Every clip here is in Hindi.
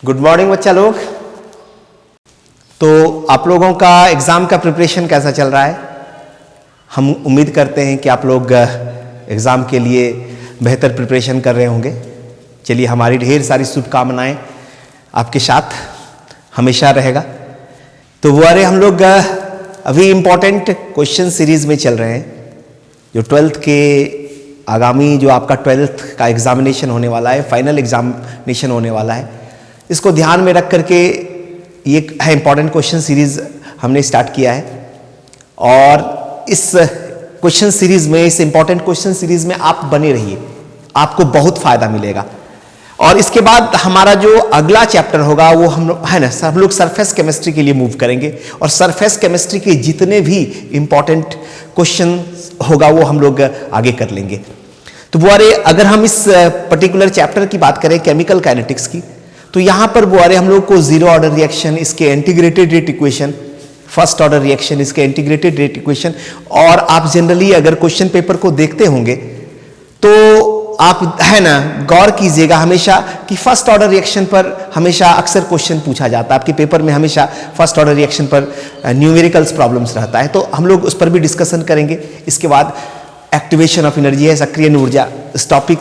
गुड मॉर्निंग बच्चा लोग। तो आप लोगों का एग्ज़ाम का प्रिपरेशन कैसा चल रहा है? हम उम्मीद करते हैं कि आप लोग एग्ज़ाम के लिए बेहतर प्रिपरेशन कर रहे होंगे। चलिए, हमारी ढेर सारी शुभकामनाएं आपके साथ हमेशा रहेगा। तो वो हम लोग अभी इम्पॉर्टेंट क्वेश्चन सीरीज़ में चल रहे हैं, जो 12th के आगामी जो आपका 12th का एग्ज़ामिनेशन होने वाला है, फाइनल एग्ज़ामिनेशन होने वाला है, इसको ध्यान में रख करके ये है इम्पॉर्टेंट क्वेश्चन सीरीज़ हमने स्टार्ट किया है। और इस क्वेश्चन सीरीज़ में, इस इम्पॉर्टेंट क्वेश्चन सीरीज़ में आप बने रहिए, आपको बहुत फ़ायदा मिलेगा। और इसके बाद हमारा जो अगला चैप्टर होगा वो हम लोग सरफेस केमिस्ट्री के लिए मूव करेंगे। और सरफेस केमिस्ट्री के जितने भी इम्पॉर्टेंट क्वेश्चन होगा वो हम लोग आगे कर लेंगे। तो बुआरे, अगर हम इस पर्टिकुलर चैप्टर की बात करें केमिकल काइनेटिक्स की, तो यहाँ पर बुआरे हम लोग को जीरो ऑर्डर रिएक्शन, इसके integrated rate equation, first order reaction, इसके इंटीग्रेटेड रेट इक्वेशन, और आप जनरली अगर क्वेश्चन पेपर को देखते होंगे तो आप गौर कीजिएगा हमेशा कि फर्स्ट ऑर्डर रिएक्शन पर हमेशा अक्सर क्वेश्चन पूछा जाता है। आपके पेपर में हमेशा फर्स्ट ऑर्डर रिएक्शन पर न्यूमेरिकल्स प्रॉब्लम्स रहता है, तो हम लोग उस पर भी डिस्कशन करेंगे। इसके बाद एक्टिवेशन ऑफ एनर्जी है, सक्रिय ऊर्जा, इस टॉपिक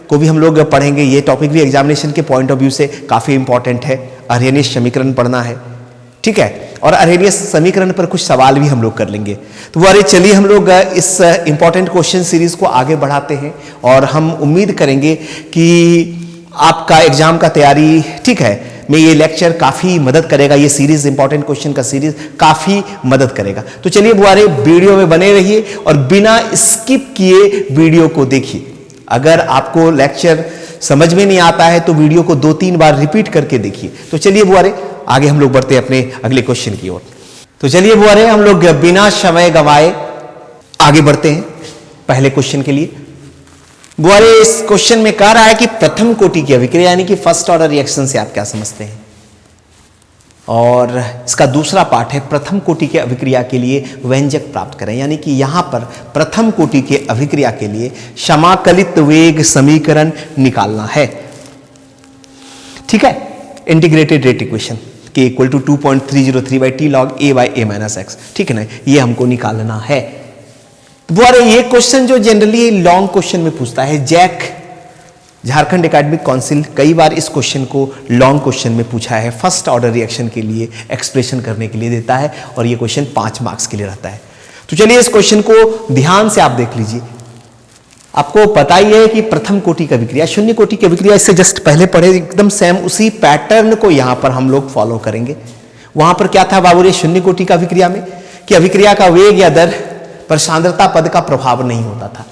को भी हम लोग पढ़ेंगे। ये टॉपिक भी एग्जामिनेशन के पॉइंट ऑफ व्यू से काफ़ी इंपॉर्टेंट है। अर्हेनियस समीकरण पढ़ना है, ठीक है, और अर्हेनियस समीकरण पर कुछ सवाल भी हम लोग कर लेंगे। तो वो चलिए हम लोग इस इंपॉर्टेंट क्वेश्चन सीरीज को आगे बढ़ाते हैं और हम उम्मीद करेंगे कि आपका एग्जाम का तैयारी ठीक है में ये लेक्चर काफ़ी मदद करेगा। ये सीरीज, इंपॉर्टेंट क्वेश्चन का सीरीज काफ़ी मदद करेगा। तो चलिए बुआरे, वीडियो में बने रहिए और बिना स्किप किए वीडियो को देखिए। अगर आपको लेक्चर समझ में नहीं आता है तो वीडियो को 2-3 बार रिपीट करके देखिए। तो चलिए बुआरे, आगे हम लोग बढ़ते हैं अपने अगले क्वेश्चन की ओर। तो चलिए बुआरे, हम लोग बिना समय गंवाए आगे बढ़ते हैं पहले क्वेश्चन के लिए। बुआरे, इस क्वेश्चन में कह रहा है कि प्रथम कोटि की अभिक्रिया यानी कि फर्स्ट ऑर्डर रिएक्शन से आप क्या समझते हैं, और इसका दूसरा पार्ट है प्रथम कोटि के अभिक्रिया के लिए व्यंजक प्राप्त करें। यानी कि यहां पर प्रथम कोटि के अभिक्रिया के लिए समाकलित वेग समीकरण निकालना है, ठीक है। इंटीग्रेटेड रेट इक्वेशन के equal to 2.303/t log a/a-x, ठीक है ना, ये हमको निकालना है। तो ये क्वेश्चन जो जनरली लॉन्ग क्वेश्चन में पूछता है, जैक झारखंड एकेडमिक काउंसिल कई बार इस क्वेश्चन को लॉन्ग क्वेश्चन में पूछा है, फर्स्ट ऑर्डर रिएक्शन के लिए एक्सप्रेशन करने के लिए देता है, और ये क्वेश्चन 5 मार्क्स के लिए रहता है। तो चलिए इस क्वेश्चन को ध्यान से आप देख लीजिए। आपको पता ही है कि प्रथम कोटि की अभिक्रिया, शून्य कोटि की अभिक्रिया इससे जस्ट पहले पढ़े, एकदम सेम उसी पैटर्न को यहां पर हम लोग फॉलो करेंगे। वहां पर क्या था बाबू, शून्य कोटि का अभिक्रिया में कि अभिक्रिया का वेग या दर पर सांद्रता पद का प्रभाव नहीं होता था,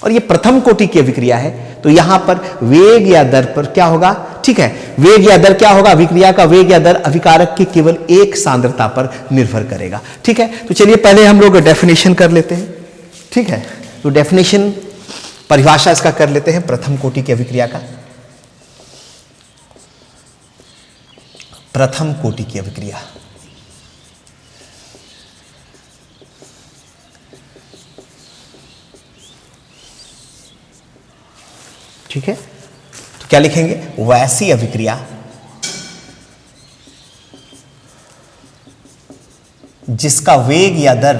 और ये प्रथम कोटि की अभिक्रिया है तो यहां पर वेग या दर पर क्या होगा, ठीक है, वेग या दर क्या होगा, अभिक्रिया का वेग या दर अभिकारक के केवल एक सांद्रता पर निर्भर करेगा, ठीक है। तो चलिए पहले हम लोग डेफिनेशन कर लेते हैं, ठीक है। तो डेफिनेशन, परिभाषा इसका कर लेते हैं प्रथम कोटि की अभिक्रिया का। प्रथम कोटि की अभिक्रिया, ठीक है। तो क्या लिखेंगे, वैसी अभिक्रिया जिसका वेग या दर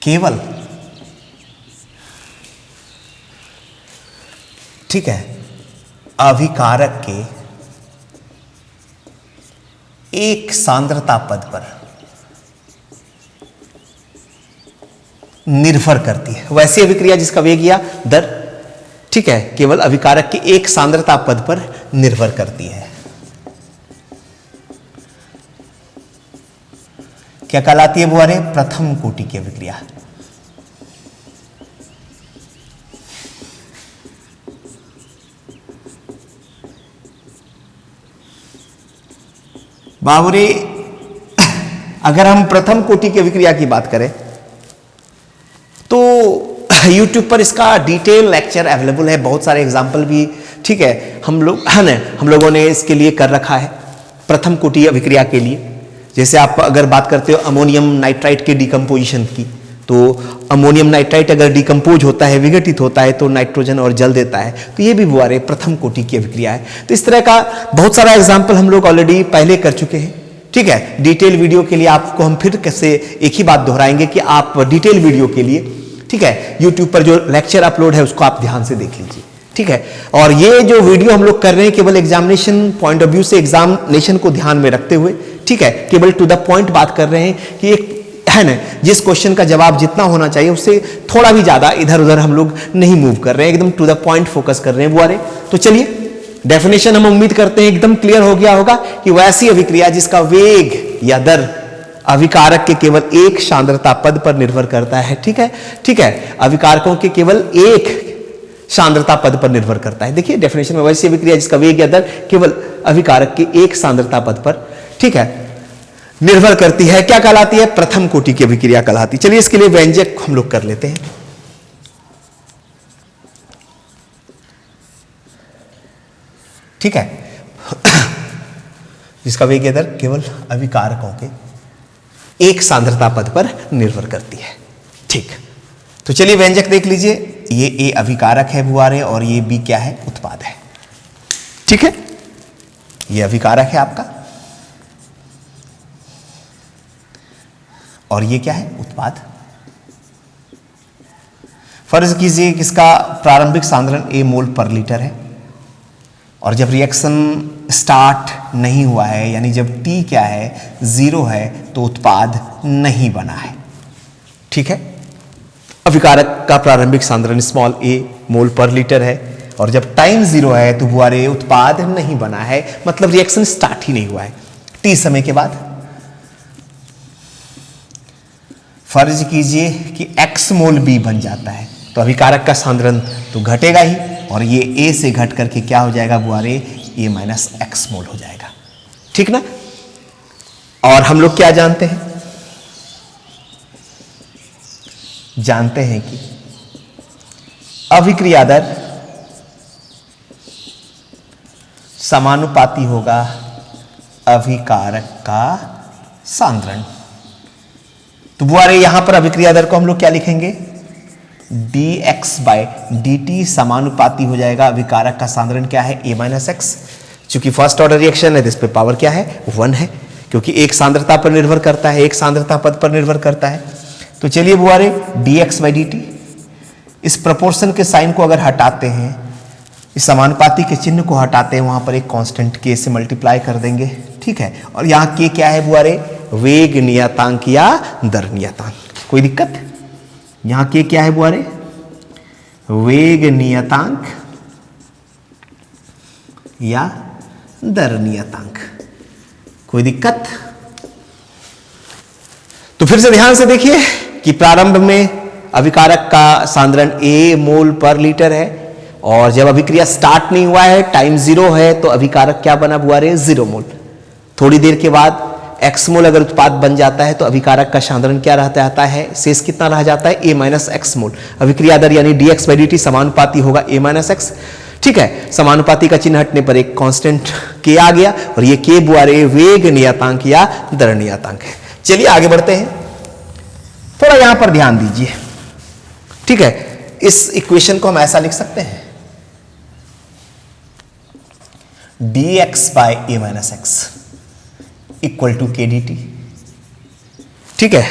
केवल, ठीक है, अभिकारक के एक सांद्रता पद पर निर्भर करती है। वैसी अभिक्रिया जिसका वेग या दर, ठीक है, केवल अभिकारक के एक सांद्रता पद पर निर्भर करती है, क्या कहलाती है बुआरे, प्रथम कोटि की अभिक्रिया। बाबूरे, अगर हम प्रथम कोटि की अभिक्रिया की बात करें तो YouTube पर इसका डिटेल लेक्चर अवेलेबल है, बहुत सारे एग्जाम्पल भी, ठीक है, हम लोगों ने इसके लिए कर रखा है प्रथम कोटि अभिक्रिया के लिए। जैसे आप अगर बात करते हो अमोनियम नाइट्राइट के डिकम्पोजिशन की, तो अमोनियम नाइट्राइट अगर डिकम्पोज होता है, विघटित होता है, तो नाइट्रोजन और जल देता है। तो ये भी बुआरे प्रथम कोटि की अभिक्रिया है। तो इस तरह का बहुत सारा एग्जाम्पल हम लोग ऑलरेडी पहले कर चुके हैं। ठीक है, डिटेल वीडियो के लिए आपको हम फिर कैसे एक ही बात दोहराएंगे कि आप डिटेल वीडियो के लिए, ठीक है, यूट्यूब पर जो लेक्चर अपलोड है उसको आप ध्यान से देख लीजिए। ठीक है, और ये जो वीडियो हम लोग कर रहे हैं केवल एग्जामिनेशन पॉइंट ऑफ व्यू से, एग्जामिनेशन को ध्यान में रखते हुए, ठीक है, केवल टू द पॉइंट बात कर रहे हैं कि एक है ना, जिस क्वेश्चन का जवाब जितना होना चाहिए उससे थोड़ा भी ज्यादा इधर उधर हम लोग नहीं मूव कर रहे हैं, एकदम टू द पॉइंट फोकस कर रहे हैं बुआरे। तो चलिए डेफिनेशन हम उम्मीद करते हैं एकदम क्लियर हो गया होगा कि वैसी अभिक्रिया जिसका वेग या दर अभिकारक के केवल एक सांद्रता पद पर निर्भर करता है। ठीक है, ठीक है, अभिकारकों के केवल एक सांद्रता पद पर निर्भर करता है। देखिए डेफिनेशन में, वैसी अभिक्रिया जिसका वेग या दर केवल अभिकारक के एक सांद्रता पद पर, ठीक है, निर्भर करती है, क्या कहलाती है? प्रथम कोटि की अभिक्रिया कहलाती है। चलिए इसके लिए व्यंजक हम लोग कर लेते हैं। ठीक है, जिसका वेग या दर केवल अभिकारकों के एक सांद्रता पद पर निर्भर करती है। ठीक, तो चलिए व्यंजक देख लीजिए। ये ए अभिकारक है बुआरे और ये बी क्या है? उत्पाद है। ठीक है, ये अभिकारक है आपका और ये क्या है? उत्पाद। फर्ज कीजिए कि इसका प्रारंभिक सांद्रण A मोल पर लीटर है और जब रिएक्शन स्टार्ट नहीं हुआ है, यानी जब T क्या है? 0 है, तो उत्पाद नहीं बना है। ठीक है, अभिकारक का प्रारंभिक सांद्रण स्मॉल a मोल पर लीटर है और जब टाइम 0 है तो बुआरे उत्पाद नहीं बना है, मतलब रिएक्शन स्टार्ट ही नहीं हुआ है। T समय के बाद फर्ज कीजिए कि x मोल B बन जाता है, तो अभिकारक का सांद्रण तो घटेगा ही और ये A से घट करके क्या हो जाएगा बुआरे? A माइनस x मोल हो जाएगा। ठीक ना? और हम लोग क्या जानते हैं? जानते हैं कि अभिक्रिया दर समानुपाती होगा अभिकारक का सांद्रण। तो बुआरे यहां पर अभिक्रिया दर को हम लोग क्या लिखेंगे? dx बाय dt समानुपाती हो जाएगा अभिकारक का सांद्रण क्या है? a minus x. चूंकि फर्स्ट ऑर्डर रिएक्शन है तो इस पे पावर क्या है? 1 है, क्योंकि एक सांद्रता पर निर्भर करता है, एक सांद्रता पद पर निर्भर करता है। तो चलिए बुआरे dx बाई dt, इस प्रपोर्शन के साइन को अगर हटाते हैं, इस समानुपाती के चिन्ह को हटाते हैं, वहां पर एक कांस्टेंट k से मल्टीप्लाई कर देंगे। ठीक है, और यहां k क्या है बुआरे? वेग नियतांक या दर नियतांक। कोई दिक्कत? यहां k क्या है बुआरे? वेग नियतांक या दर नियतांक। कोई दिक्कत? तो फिर से ध्यान से देखिए कि प्रारंभ में अभिकारक का सांद्रण A मोल पर लीटर है और जब अभिक्रिया स्टार्ट नहीं हुआ है, टाइम 0 है, तो अभिकारक क्या बना बुआरे? 0 मोल। थोड़ी देर के बाद x मोल अगर उत्पाद बन जाता है तो अभिकारक का सांद्रण क्या रहता है? शेष कितना रह जाता है? A माइनस एक्स मोल। अभिक्रिया दर यानी dx बाई dt समानुपाती होगा A माइनस एक्स। ठीक है, समानुपाती का चिन्ह हटने पर एक कांस्टेंट k आ गया और ये k बुआरे वेग नियतांक या दर नियतांक है। चलिए आगे बढ़ते हैं, थोड़ा यहां पर ध्यान दीजिए। ठीक है, इस इक्वेशन को हम ऐसा लिख सकते हैं, dx by a minus X equal to k dt। ठीक है,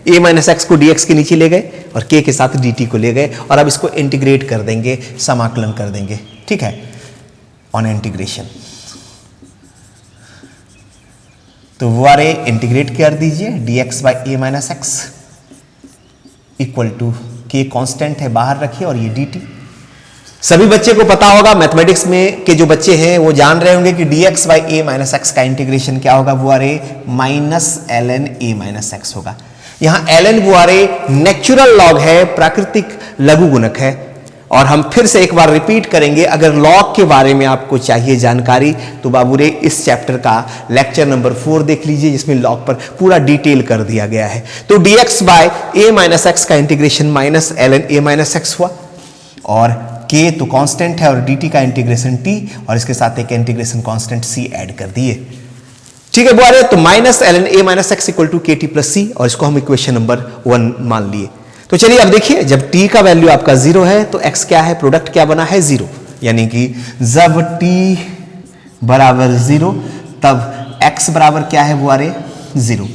a माइनस एक्स को dx के नीचे ले गए और k के साथ dt को ले गए और अब इसको इंटीग्रेट कर देंगे, समाकलन कर देंगे। ठीक है, ऑन इंटीग्रेशन तो बुआरे इंटीग्रेट कर दीजिए, dx by a minus X equal to k constant है, बाहर रखिए, और ये dt। सभी बच्चे को पता होगा, मैथमेटिक्स में के जो बच्चे हैं वो जान रहे होंगे कि dx by a minus x का इंटीग्रेशन क्या होगा बुआरे? Minus ln a minus x होगा। यहां ln बुआरे नेचुरल लॉग है, प्राकृतिक लघु गुणक है। और हम फिर से एक बार रिपीट करेंगे, अगर लॉग के बारे में आपको चाहिए जानकारी तो बाबूरे इस चैप्टर का लेक्चर नंबर 4 देख लीजिए, जिसमें लॉग पर पूरा डिटेल कर दिया गया है। तो dx by a minus x का integration minus ln a minus x हुआ और k तो कांस्टेंट है और dt का इंटीग्रेशन t और इसके साथ एक इंटीग्रेशन कांस्टेंट c ऐड कर दिए। ठीक है बुआरे, तो minus ln a minus X equal to kt plus c और इसको हम इक्वेशन नंबर 1 मान लिए। तो चलिए अब देखिए, जब t का वैल्यू आपका 0 है तो x क्या है, प्रोडक्ट क्या बना है 0, यानी कि जब t बराबर 0 तब x बराबर क्या है बुआरे 0।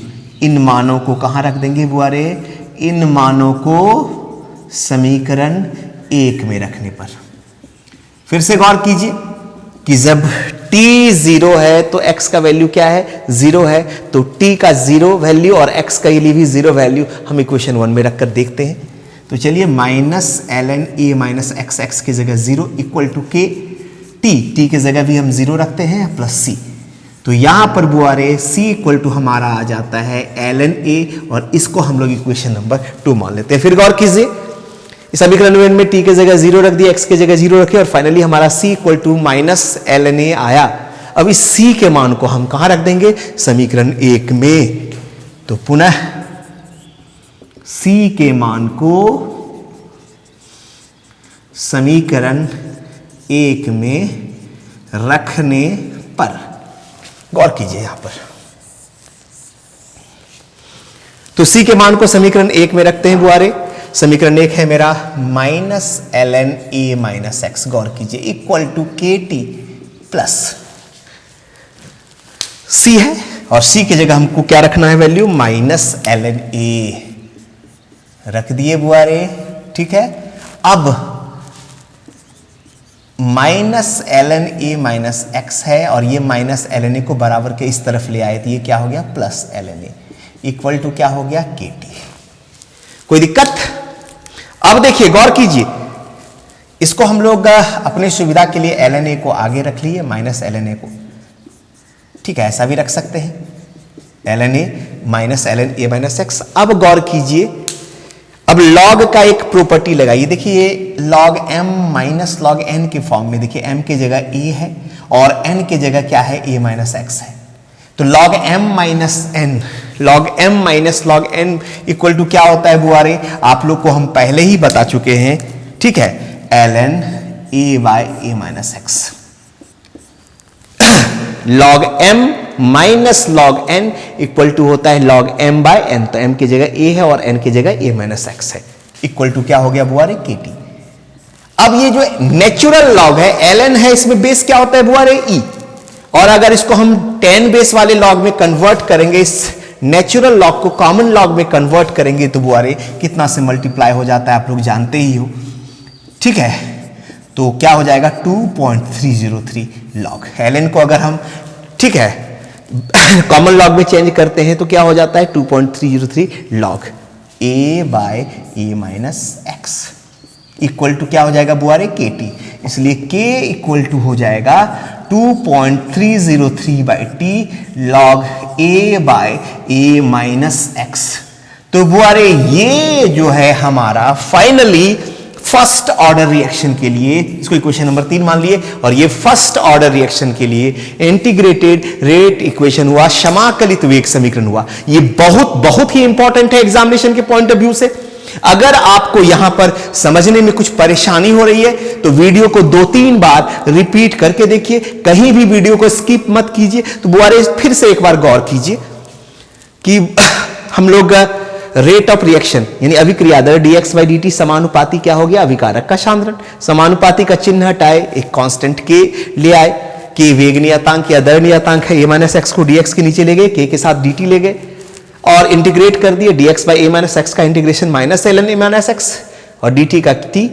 इन मानों को कहां रख देंगे बुआरे, इन मानों को समीकरण 1 में रखने पर। फिर से गौर कीजिए कि जब t 0 है तो x का वैल्यू क्या है 0 है, तो t का 0 वैल्यू और x का लिए भी 0 वैल्यू हम इक्वेशन 1 में रखकर देखते हैं। तो चलिए minus ln a minus x, x की जगह 0 इक्वल टू k, t की जगह भी हम 0 रखते हैं प्लस c। तो यहां पर बुआरे c इक्वल टू हमारा आ जाता है ln a और इसको हम लोग इक्वेशन नंबर 2 मान लेते हैं। फिर गौर कीजिए, इस समीकरण में t की जगह 0 रख दिया, x की जगह 0 रखे और फाइनली हमारा c equal to minus ln a आया। अब इस c के मान को हम कहां रख देंगे, समीकरण 1 में। तो पुनः c के मान को समीकरण 1 में रखने पर, गौर कीजिए यहां पर, तो c के मान को समीकरण 1 में रखते हैं बुआरे। समीकरण 1 है मेरा minus ln a minus x, गौर कीजिए, इक्वल टू के टी प्लस c है और c की जगह हमको क्या रखना है वैल्यू, माइनस ln a रख दिए बुआरे, ठीक है। अब minus ln a minus x है और ये माइनस ln a को बराबर के इस तरफ ले आए तो ये क्या हो गया plus ln a equal to क्या हो गया के टी। कोई दिक्कत? अब देखिए गौर कीजिए, इसको हम लोग अपने सुविधा के लिए ln a को आगे रख लिए, माइनस ln a को, ठीक है, ऐसा भी रख सकते हैं ln a minus ln a minus x. अब गौर कीजिए, अब log का एक प्रॉपर्टी लगाइए, देखिए log m minus log n के फॉर्म में, देखिए m की जगह a है और n की जगह क्या है a माइनस एक्स है। तो log m minus n, log m minus log n equal to क्या होता है बुआरे, आप लोग को हम पहले ही बता चुके हैं, ठीक है, ln a by a minus X. log m minus log n equal to होता है log m बाय n, तो m की जगह a है और n की जगह a माइनस एक्स है, इक्वल टू क्या हो गया बुआरे के टी। अब ये जो नेचुरल log है ln है, इसमें बेस क्या होता है बुआरे e, और अगर इसको हम 10 बेस वाले log में कन्वर्ट करेंगे, इस नेचुरल log को कॉमन log में कन्वर्ट करेंगे तो बुआरे कितना से मल्टीप्लाई हो जाता है आप लोग जानते ही हो, ठीक है। तो क्या हो जाएगा 2.303 log ln को अगर हम, ठीक है, कॉमन log में चेंज करते हैं तो क्या हो जाता है 2.303 log a by a minus X equal to क्या हो जाएगा बुआरे के टी। इसलिए k इक्वल टू हो जाएगा 2.303 by T log a by a minus X. तो बुआरे ये जो है हमारा फाइनली फर्स्ट ऑर्डर रिएक्शन के लिए, इसको इक्वेशन नंबर 3 मान लिए, और ये फर्स्ट ऑर्डर रिएक्शन के लिए इंटीग्रेटेड रेट इक्वेशन हुआ, समाकलित वेग समीकरण हुआ। ये बहुत ही इंपॉर्टेंट है एग्जामिनेशन के पॉइंट ऑफ व्यू से। अगर आपको यहां पर समझने में कुछ परेशानी हो रही है तो वीडियो को 2-3 बार रिपीट करके देखिए, कहीं भी वीडियो को स्किप मत कीजिए। तो बुआरे फिर से एक बार गौर कीजिए कि हम लोग रेट ऑफ रिएक्शन यानी अभिक्रिया दर dx बाई dt समानुपाती क्या हो गया, अभिकारक का सांद्रण। समानुपाती का चिन्ह हटाए, एक कांस्टेंट k ले आए, k वेग नियतांक या दर नियतांक है, a माइनस एक्स को dx के नीचे ले गए, k के साथ dt ले गए और इंटीग्रेट कर दिए, dx by a minus x का integration minus ln a minus x और dt का t,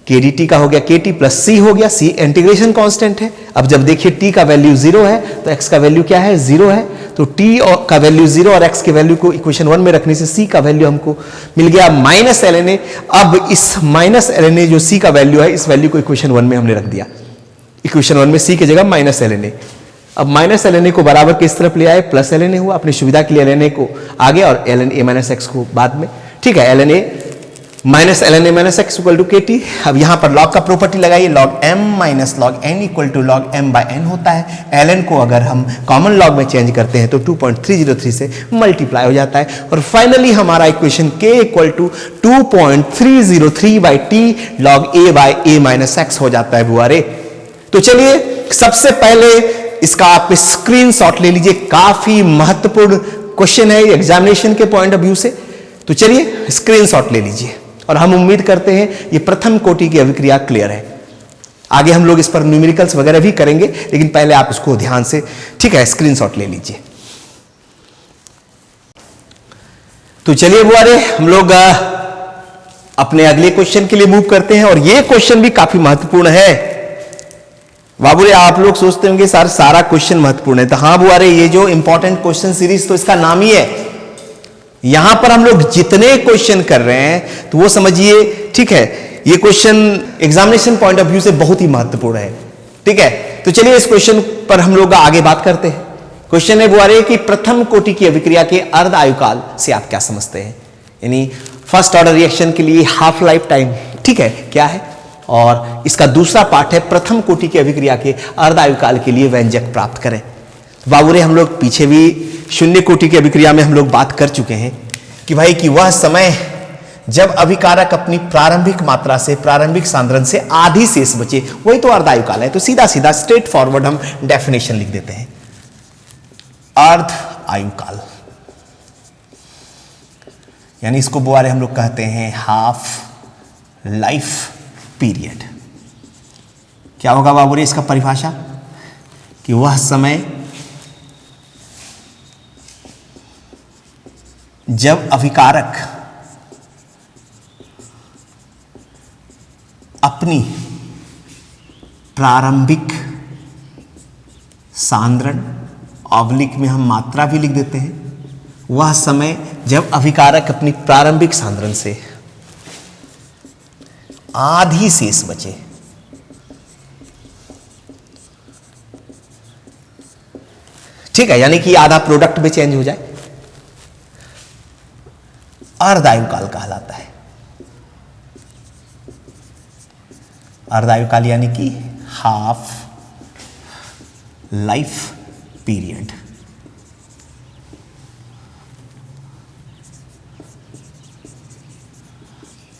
k dt का हो गया kt प्लस c हो गया, c इंटीग्रेशन कांस्टेंट है। अब जब देखिए t का वैल्यू 0 है तो x का वैल्यू क्या है 0 है, तो t का वैल्यू 0 और x के वैल्यू को इक्वेशन 1 में रखने से c का वैल्यू हमको मिल गया माइनस ln a। अब इस माइनस ln a जो c का वैल्यू है, इस वैल्यू को इक्वेशन 1 में हमने रख दिया, इक्वेशन 1 में c की जगह माइनस ln a। अब माइनस ln a को बराबर किस तरफ ले आए, प्लस ln a हुआ। अपनी सुविधा के लिए ln a को आगे और ln a माइनस एक्स को बाद में, ठीक है, ln a minus ln a minus X equal to के टी। अब यहां पर log का प्रॉपर्टी लगाइए, log m minus log n equal to log m by n होता है। ln को अगर हम कॉमन log में चेंज करते हैं तो 2.303 से मल्टीप्लाई हो जाता है और फाइनली हमारा equation k equal to 2.303 by T log a by a minus X हो जाता है बुआरे। तो चलिए सबसे पहले इसका आप स्क्रीनशॉट ले लीजिए, काफी महत्वपूर्ण क्वेश्चन है एग्जामिनेशन के पॉइंट ऑफ व्यू से। तो चलिए स्क्रीनशॉट ले लीजिए और हम उम्मीद करते हैं ये प्रथम कोटि की अभिक्रिया क्लियर है। आगे हम लोग इस पर न्यूमेरिकल्स वगैरह भी करेंगे, लेकिन पहले आप इसको ध्यान से, ठीक है, स्क्रीनशॉट ले लीजिए। तो चलिए बुआरे, हम लोग अपने अगले क्वेश्चन के लिए मूव करते हैं और ये क्वेश्चन भी काफी महत्वपूर्ण है। बाबूरे, आप लोग सोचते होंगे सर सारा क्वेश्चन महत्वपूर्ण है, तो हाँ बुआरे, ये जो इंपॉर्टेंट क्वेश्चन सीरीज तो इसका नाम ही है। यहां पर हम लोग जितने क्वेश्चन कर रहे हैं तो वो समझिए, ठीक है, ये question examination point of view से बहुत ही महत्वपूर्ण है, ठीक है। तो चलिए इस क्वेश्चन पर हम लोग आगे बात करते हैं। क्वेश्चन है बुआरे कि प्रथम कोटि की अभिक्रिया के अर्ध आयुकाल से आप क्या समझते हैं, यानी फर्स्ट ऑर्डर रिएक्शन के लिए हाफ लाइफ टाइम, ठीक है, क्या है। और इसका दूसरा पार्ट है प्रथम कोटि की अभिक्रिया के अर्ध आयुकाल के लिए व्यंजक प्राप्त करें। बाबूरे, हम लोग पीछे भी शून्य कोटि की अभिक्रिया में हम लोग बात कर चुके हैं कि भाई कि वह समय जब अभिकारक अपनी प्रारंभिक मात्रा से, प्रारंभिक सांद्रण से आधी शेष बचे, वही तो अर्ध आयुकाल है। तो सीधा सीधा स्ट्रेट फॉरवर्ड हम डेफिनेशन लिख देते हैं, अर्ध आयुकाल, यानी इसको बुआरे हम लोग कहते हैं हाफ लाइफ पीरियड। क्या होगा बाबूरे इसका परिभाषा, कि वह समय जब अभिकारक अपनी प्रारंभिक सांद्रण, ऑब्लिक में हम मात्रा भी लिख देते हैं, वह समय जब अभिकारक अपनी प्रारंभिक सांद्रण से आधी शेष बचे, ठीक है, यानी कि आधा प्रोडक्ट में चेंज हो जाए, अर्ध आयुकाल कहलाता है। अर्ध आयुकाल यानी कि हाफ लाइफ पीरियड।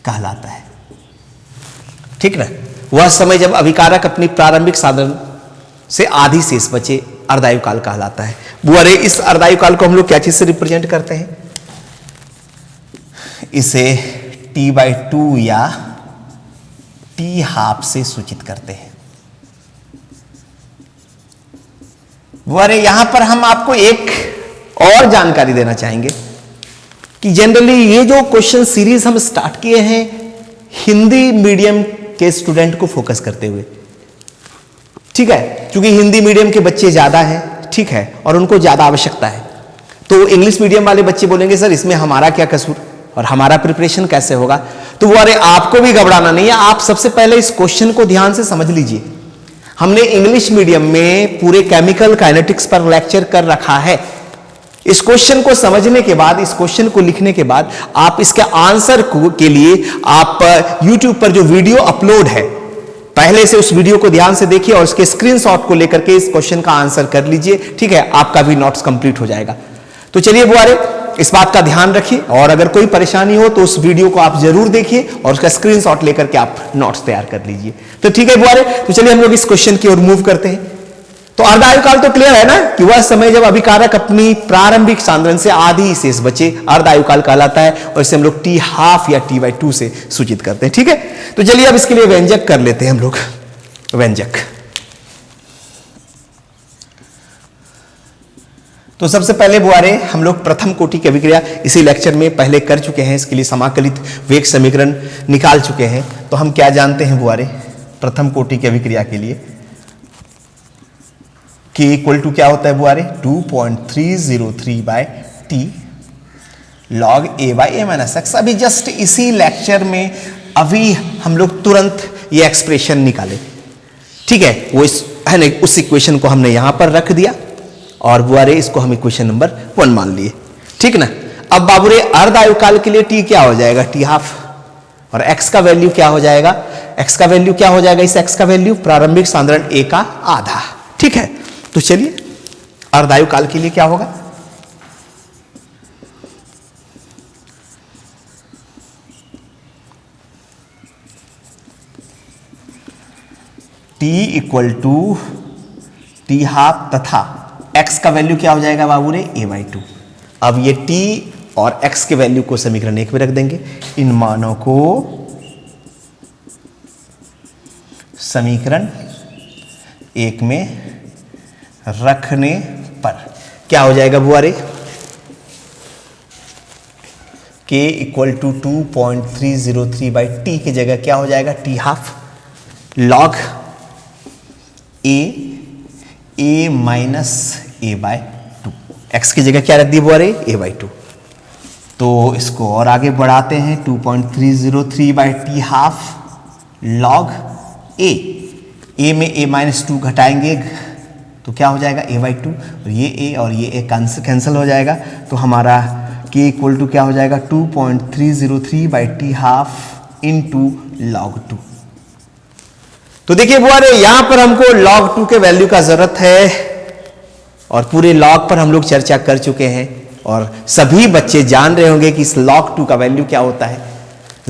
कहलाता है, ठीक ना। वह समय जब अभिकारक अपनी प्रारंभिक सांद्रण से आधी शेष बचे, अर्धायुकाल कहलाता है। बुआरे, इस अर्धायुकाल को हम लोग क्या चीज से रिप्रेजेंट करते हैं, इसे T/2 या T हाफ से सूचित करते हैं। बुआरे, यहां पर हम आपको एक और जानकारी देना चाहेंगे कि जनरली ये जो क्वेश्चन सीरीज हम स्टार्ट किए हैं हिंदी मीडियम के स्टूडेंट को फोकस करते हुए, ठीक है, क्योंकि हिंदी मीडियम के बच्चे ज्यादा हैं, ठीक है, और उनको ज्यादा आवश्यकता है। तो इंग्लिश मीडियम वाले बच्चे बोलेंगे सर इसमें हमारा क्या कसूर और हमारा प्रिपरेशन कैसे होगा। तो वो, अरे आपको भी घबराना नहीं है, आप सबसे पहले इस क्वेश्चन को ध्यान से समझ लीजिए। हमने इंग्लिश मीडियम में पूरे केमिकल काइनेटिक्स पर लेक्चर कर रखा है। इस क्वेश्चन को समझने के बाद, इस क्वेश्चन को लिखने के बाद आप इसके आंसर के लिए आप YouTube पर जो वीडियो अपलोड है पहले से उस वीडियो को ध्यान से देखिए और उसके स्क्रीनशॉट को लेकर के इस क्वेश्चन का आंसर कर लीजिए, ठीक है, आपका भी नोट्स कंप्लीट हो जाएगा। तो चलिए बुआरे, इस बात का ध्यान रखिए और अगर कोई परेशानी हो तो उस वीडियो को आप जरूर देखिए और उसका स्क्रीनशॉट लेकर के आप नोट्स तैयार कर लीजिए। तो ठीक है बुआरे, तो चलिए हम लोग इस क्वेश्चन की ओर मूव करते हैं। तो अर्धायुकाल तो क्लियर है ना कि वह समय जब अभिकारक अपनी प्रारंभिक सांद्रण से आधी शेष बचे, अर्धायुकाल कहलाता है और इसे हम लोग T हाफ या T/2 से सूचित करते हैं, ठीक है। तो चलिए अब इसके लिए व्यंजक कर लेते हैं हम लोग, व्यंजक। तो सबसे पहले बुआरे हम लोग प्रथम कोटि की अभिक्रिया इसी लेक्चर में पहले कर चुके हैं, इसके लिए समाकलित वेग समीकरण निकाल चुके हैं। तो हम क्या जानते हैं बुआरे प्रथम कोटि की अभिक्रिया के लिए, K इक्वल टू क्या होता है बुआरे 2.303/T log A/A-x। अभी जस्ट इसी लेक्चर में अभी हम लोग तुरंत ये एक्सप्रेशन निकाले, ठीक है, वो उस इक्वेशन को हमने यहां पर रख दिया और बुआरे इसको हम इक्वेशन नंबर 1 मान लिए, ठीक ना। अब बाबूरे अर्धायुकाल के लिए T क्या हो जाएगा T हाफ और x का वैल्यू क्या हो जाएगा, x का वैल्यू क्या हो जाएगा, इस x का वैल्यू प्रारंभिक सांद्रण A का आधा, ठीक है। तो चलिए अर्धायुकाल के लिए क्या होगा, T equal to T half तथा x का वैल्यू क्या हो जाएगा बाबू रे A/2। अब ये T और x के वैल्यू को समीकरण 1 में रख देंगे। इन मानों को समीकरण 1 में रखने पर क्या हो जाएगा बुआरे? k equal to 2.303 by T की जगह क्या हो जाएगा? t half log a minus a by 2। x की जगह क्या रख दी बुआरे? a by 2। तो इसको और आगे बढ़ाते हैं, 2.303 by T half log a में a माइनस 2 घटाएंगे तो क्या हो जाएगा? a बाई 2, और ये a और ये a कैंसिल हो जाएगा। तो हमारा k इक्वल टू क्या हो जाएगा? 2.303 by T half into log 2। तो देखिए बुआरे, यहां पर हमको log 2 के वैल्यू का जरूरत है और पूरे log पर हम लोग चर्चा कर चुके हैं और सभी बच्चे जान रहे होंगे कि इस log 2 का वैल्यू क्या होता है?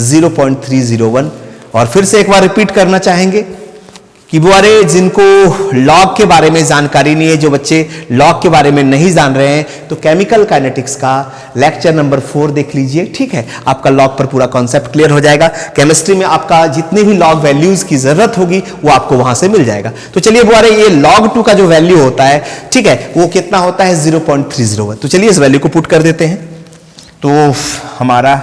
0.301। और फिर से एक बार रिपीट करना चाहेंगे कि बुआरे, जिनको लॉग के बारे में जानकारी नहीं है, जो बच्चे लॉग के बारे में नहीं जान रहे हैं, तो केमिकल काइनेटिक्स का लेक्चर नंबर 4 देख लीजिए। ठीक है, आपका लॉग पर पूरा कॉन्सेप्ट क्लियर हो जाएगा। केमिस्ट्री में आपका जितने भी लॉग वैल्यूज की जरूरत होगी वो आपको वहां से मिल जाएगा। तो चलिए बुआरे, ये log 2 का जो वैल्यू होता है, ठीक है, वो कितना होता है? 0.301। तो चलिए इस वैल्यू को पुट कर देते हैं। तो हमारा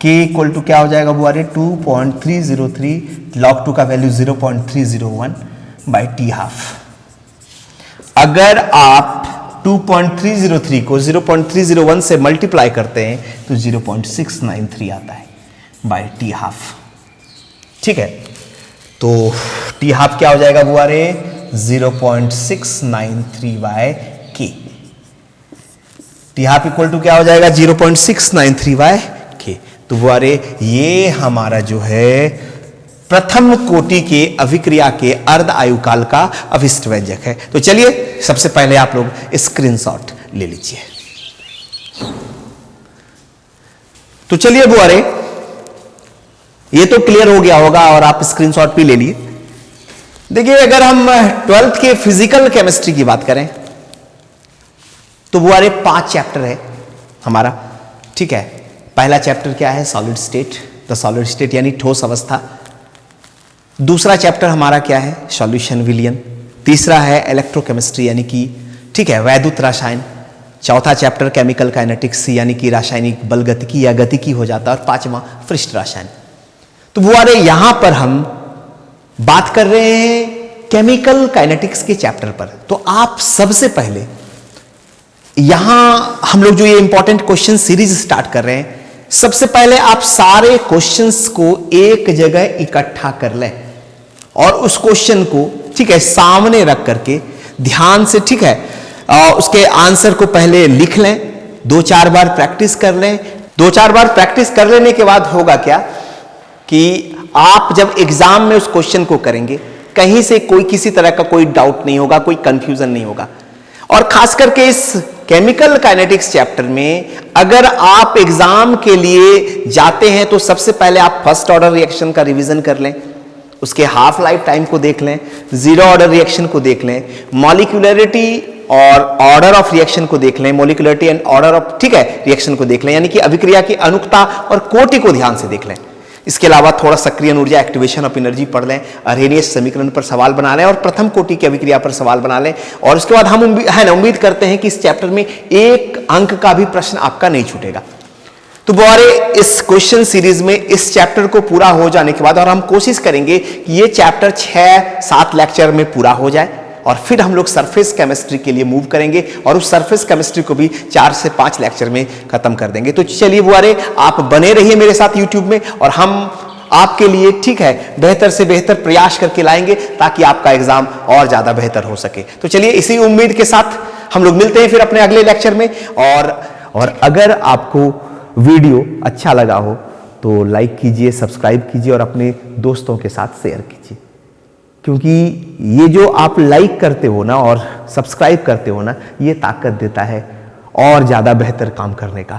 k इक्वल टू क्या हो जाएगा बुआरे? 2.303, log 2 का वैल्यू 0.301 बाई टी हाफ। अगर आप 2.303 को 0.301 से मल्टीप्लाई करते हैं तो 0.693 आता है बाई टी हाफ। ठीक है, तो टी हाफ क्या हो जाएगा बुआरे? 0.693 by k। T half equal to क्या हो जाएगा? 0.693 बाय k। तो बुआरे, ये हमारा जो है प्रथम कोटि के अभिक्रिया के अर्ध आयुकाल का अभिष्ट व्यंजक है। तो चलिए सबसे पहले आप लोग स्क्रीनशॉट ले लीजिए। तो चलिए बुआरे, ये तो क्लियर हो गया होगा और आप स्क्रीनशॉट भी ले लिए। देखिए, अगर हम 12th के फिजिकल केमिस्ट्री की बात करें तो बुआरे 5 चैप्टर है हमारा। ठीक है, पहला चैप्टर क्या है? Solid state, the solid state यानी ठोस अवस्था। दूसरा चैप्टर हमारा क्या है? सॉल्यूशन विलयन। तीसरा है इलेक्ट्रोकेमिस्ट्री यानी कि, ठीक है, वैद्युत रसायन। चौथा चैप्टर केमिकल काइनेटिक्स यानी कि रासायनिक बल गतिकी या गतिकी हो जाता है, और पांचवा पृष्ठ रसायन। तो बुआरे, यहां पर हम बात कर रहे हैं केमिकल काइनेटिक्स के चैप्टर पर। तो आप सबसे पहले यहां हम लोग जो ये इंपॉर्टेंट क्वेश्चन सीरीज स्टार्ट कर रहे हैं, सबसे पहले आप सारे क्वेश्चंस को एक जगह इकट्ठा कर लें और उस क्वेश्चन को, ठीक है, सामने रख करके ध्यान से, ठीक है, उसके आंसर को पहले लिख लें, 2-4 बार प्रैक्टिस कर लें। 2-4 बार प्रैक्टिस कर लेने के बाद होगा क्या कि आप जब एग्जाम में उस क्वेश्चन को करेंगे, कहीं से कोई किसी तरह का कोई डाउट नहीं होगा, कोई कंफ्यूजन नहीं होगा। और खास करके इस केमिकल काइनेटिक्स चैप्टर में अगर आप एग्जाम के लिए जाते हैं तो सबसे पहले आप फर्स्ट ऑर्डर रिएक्शन का रिवीजन कर लें, उसके हाफ लाइफ टाइम को देख लें, जीरो ऑर्डर रिएक्शन को देख लें, मॉलिक्यूलरिटी और ऑर्डर ऑफ रिएक्शन को देख लें, मॉलिक्यूलरिटी एंड ऑर्डर ऑफ, ठीक है, रिएक्शन को देख लें, यानी कि अभिक्रिया की अनुकता और कोटि को ध्यान से देख लें। इसके अलावा थोड़ा सक्रियण ऊर्जा, एक्टिवेशन ऑफ एनर्जी पढ़ लें, अरेनियस समीकरण पर सवाल बना लें और प्रथम कोटि की अभिक्रिया पर सवाल बना लें। और उसके बाद हम उम्मीद करते हैं कि इस चैप्टर में 1 अंक का भी प्रश्न आपका नहीं छूटेगा। तो बुआरे, इस क्वेश्चन सीरीज में इस चैप्टर को पूरा हो जाने के बाद, और हम कोशिश करेंगे कि ये चैप्टर 6-7 लेक्चर में पूरा हो जाए, और फिर हम लोग सरफेस केमिस्ट्री के लिए मूव करेंगे और उस सरफेस केमिस्ट्री को भी 4 से 5 लेक्चर में खत्म कर देंगे। तो चलिए बुआरे, आप बने रहिए मेरे साथ यूट्यूब में और हम आपके लिए, ठीक है, बेहतर से बेहतर प्रयास करके लाएंगे ताकि आपका एग्जाम और ज्यादा बेहतर हो सके। तो चलिए, इसी उम्मीद के साथ हम लोग मिलते हैं फिर अपने अगले लेक्चर में। और अगर आपको वीडियो अच्छा लगा हो तो लाइक कीजिए, सब्सक्राइब कीजिए और अपने दोस्तों के साथ शेयर कीजिए, क्योंकि ये जो आप लाइक करते हो ना और सब्सक्राइब करते हो ना, ये ताकत देता है और ज्यादा बेहतर काम करने का।